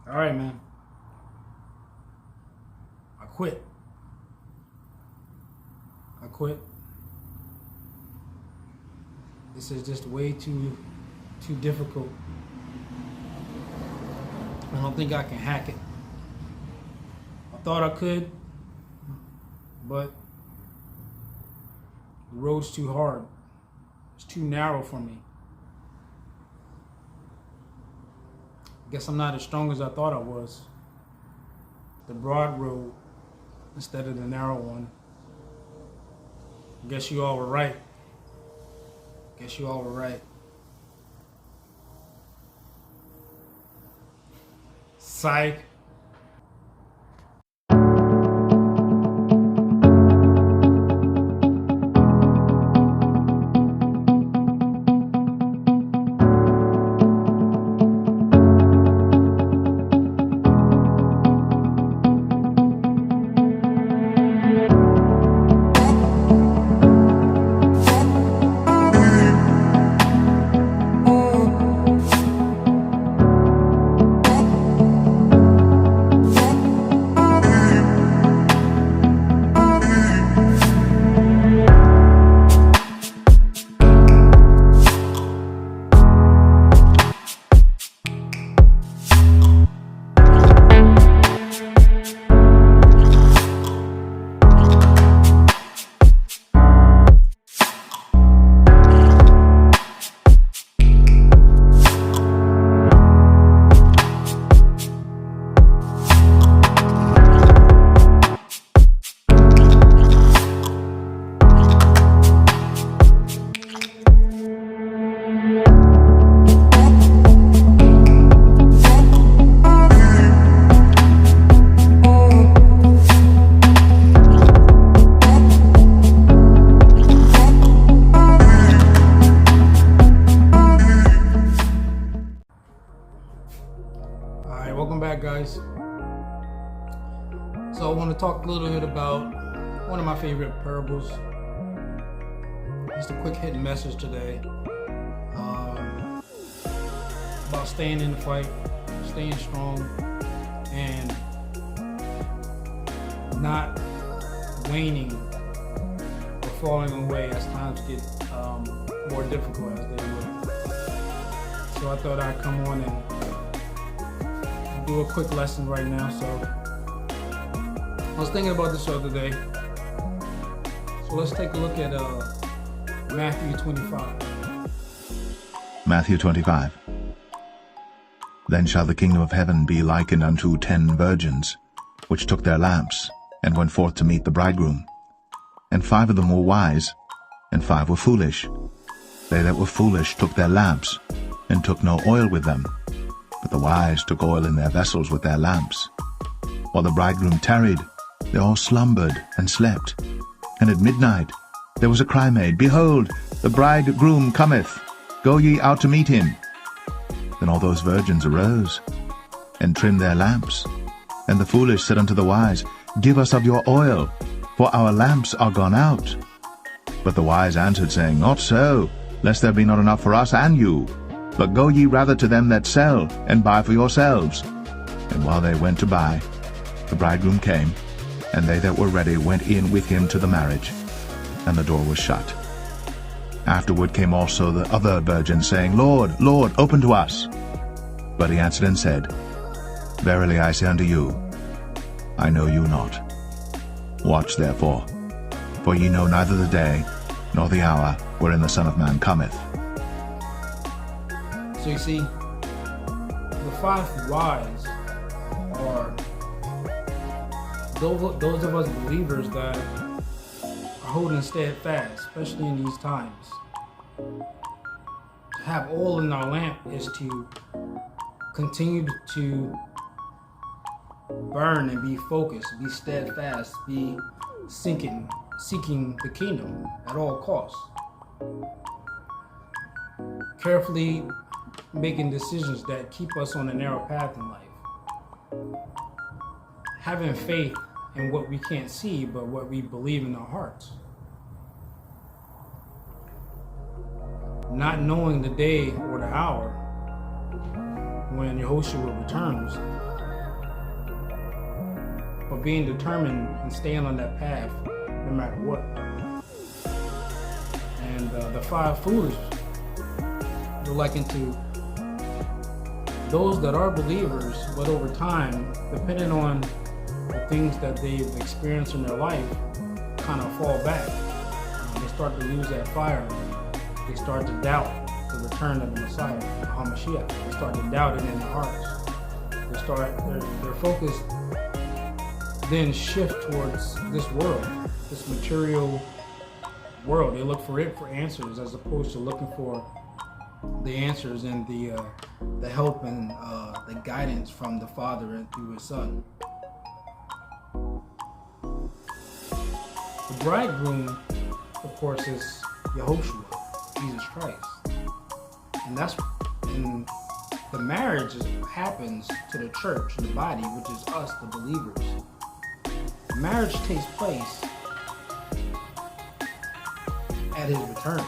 All right, man. I quit. This is just way too difficult. I don't think I can hack it. I thought I could, but the road's too hard. It's too narrow for me. I guess I'm not as strong as I thought I was. The broad road instead of the narrow one. I guess you all were right. Psych. Alright, welcome back, guys. So I want to talk a little bit about one of my favorite parables. Just a quick hidden message today. About staying in the fight, staying strong, and not waning or falling away as times get more difficult as they will. So I thought I'd come on and do a quick lesson right now. So I was thinking about this the other day. So let's take a look at Matthew 25. Matthew 25. Then shall the kingdom of heaven be likened unto 10 virgins, which took their lamps, and went forth to meet the bridegroom. And 5 of them were wise, and 5 were foolish. They that were foolish took their lamps, and took no oil with them. But the wise took oil in their vessels with their lamps. While the bridegroom tarried, they all slumbered and slept. And at midnight there was a cry made, Behold, the bridegroom cometh, go ye out to meet him. Then all those virgins arose, and trimmed their lamps. And the foolish said unto the wise, Give us of your oil, for our lamps are gone out. But the wise answered, saying, Not so, lest there be not enough for us and you. But go ye rather to them that sell, and buy for yourselves. And while they went to buy, the bridegroom came, and they that were ready went in with him to the marriage, and the door was shut. Afterward came also the other virgins, saying, Lord, Lord, open to us. But he answered and said, Verily I say unto you, I know you not. Watch therefore, for ye know neither the day nor the hour wherein the Son of Man cometh. So you see, the 5 wise are those of us believers that are holding steadfast, especially in these times. To have oil in our lamp is to continue to burn and be focused, be steadfast, be seeking the kingdom at all costs. Carefully making decisions that keep us on a narrow path in life. Having faith in what we can't see, but what we believe in our hearts. Not knowing the day or the hour when Yahushua returns, but being determined and staying on that path no matter what. And the five foolish are likened to those that are believers, but over time, depending on the things that they've experienced in their life, kind of fall back. They start to lose that fire. They start to doubt the return of the Messiah, HaMashiach. They start to doubt it in their hearts. Their focus then shift towards this world, this material world. They look for it for answers as opposed to looking for the answers and the help and the guidance from the Father and through His Son. The bridegroom, of course, is Yahushua, Jesus Christ, and the marriage happens to the church, the body, which is us, the believers. Marriage takes place at His return.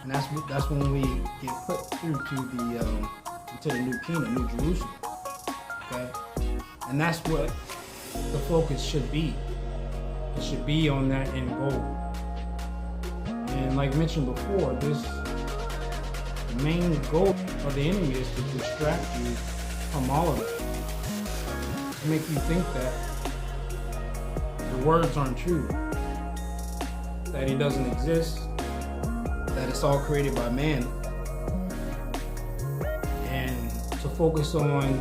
And that's when we get put through to the new kingdom, New Jerusalem. Okay? And that's what the focus should be. It should be on that end goal. And like mentioned before, the main goal of the enemy is to distract you from all of it. To make you think that the words aren't true. That He doesn't exist. That it's all created by man, and to focus on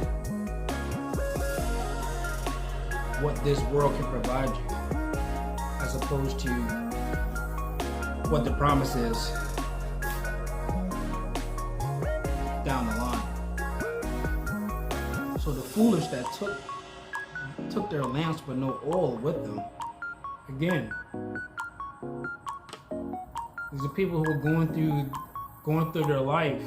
what this world can provide you, as opposed to what the promise is down the line. So the foolish that took their lamps but no oil with them, again, these are people who are going through their life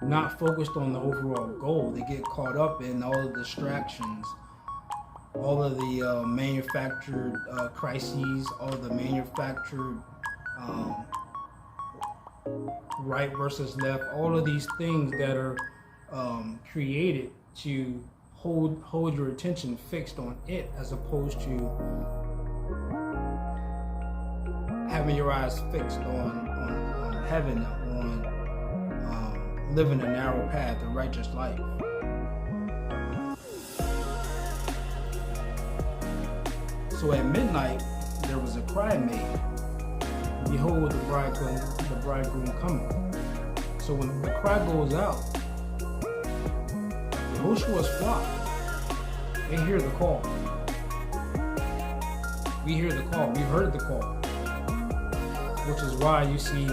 not focused on the overall goal. They get caught up in all the distractions, all of the manufactured crises, all of the manufactured right versus left, all of these things that are created to hold your attention fixed on it, as opposed to having your eyes fixed on heaven, on living a narrow path, a righteous life. So at midnight, there was a cry made, "Behold, the bridegroom coming." So when the cry goes out, Yahushua's flock, they hear the call. We hear the call. We heard the call. Which is why you see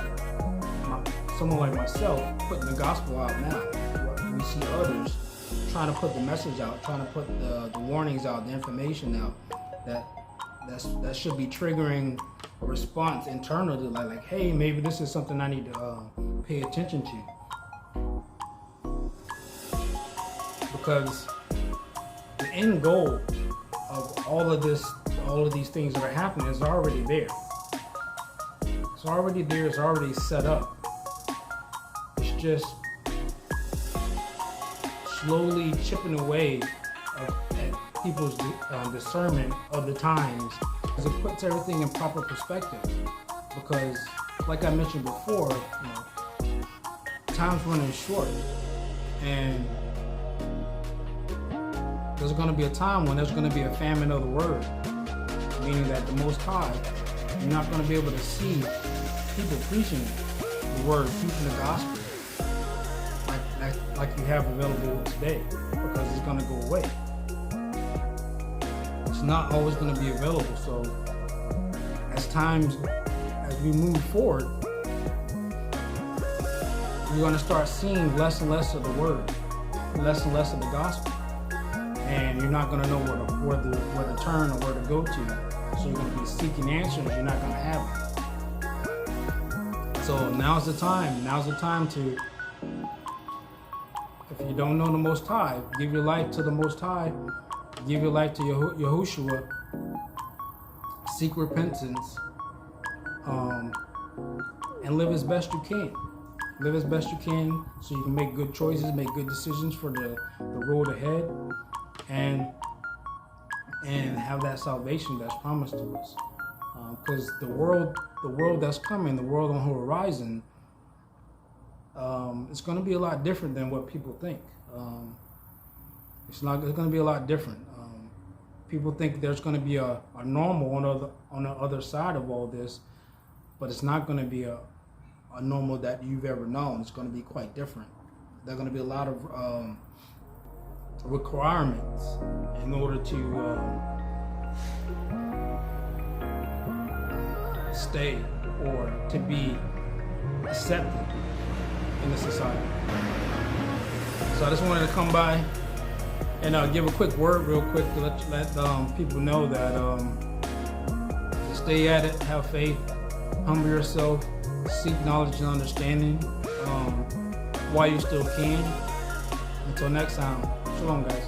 someone like myself putting the gospel out now. We see others trying to put the message out, trying to put the warnings out, the information out that should be triggering a response internally, like, hey, maybe this is something I need to pay attention to. Because the end goal of all of these things that are happening is already there. It's already there, it's already set up. It's just slowly chipping away at people's discernment of the times, because it puts everything in proper perspective. Because, like I mentioned before, time's running short, and there's going to be a time when there's going to be a famine of the word, meaning that the Most High, you're not going to be able to see people preaching the word, preaching the gospel like you have available today, because it's going to go away. It's not always going to be available. So as we move forward, you're going to start seeing less and less of the word, less and less of the gospel, and you're not going to know where to turn or where to go to. So you're going to be seeking answers. You're not going to have them. So now's the time to, if you don't know the Most High, give your life to the Most High, give your life to Yahushua, seek repentance, and live as best you can. Live as best you can so you can make good choices, make good decisions for the road ahead, and and have that salvation that's promised to us. Because the world that's coming, the world on the horizon, it's going to be a lot different than what people think. It's going to be a lot different. People think there's going to be a normal on the other side of all this, but it's not going to be a normal that you've ever known. It's going to be quite different. There are going to be a lot of requirements in order to stay or to be accepted in the society. So I just wanted to come by and give a quick word real quick to let people know that to stay at it, have faith, humble yourself, seek knowledge and understanding while you still can. Until next time, shalom guys.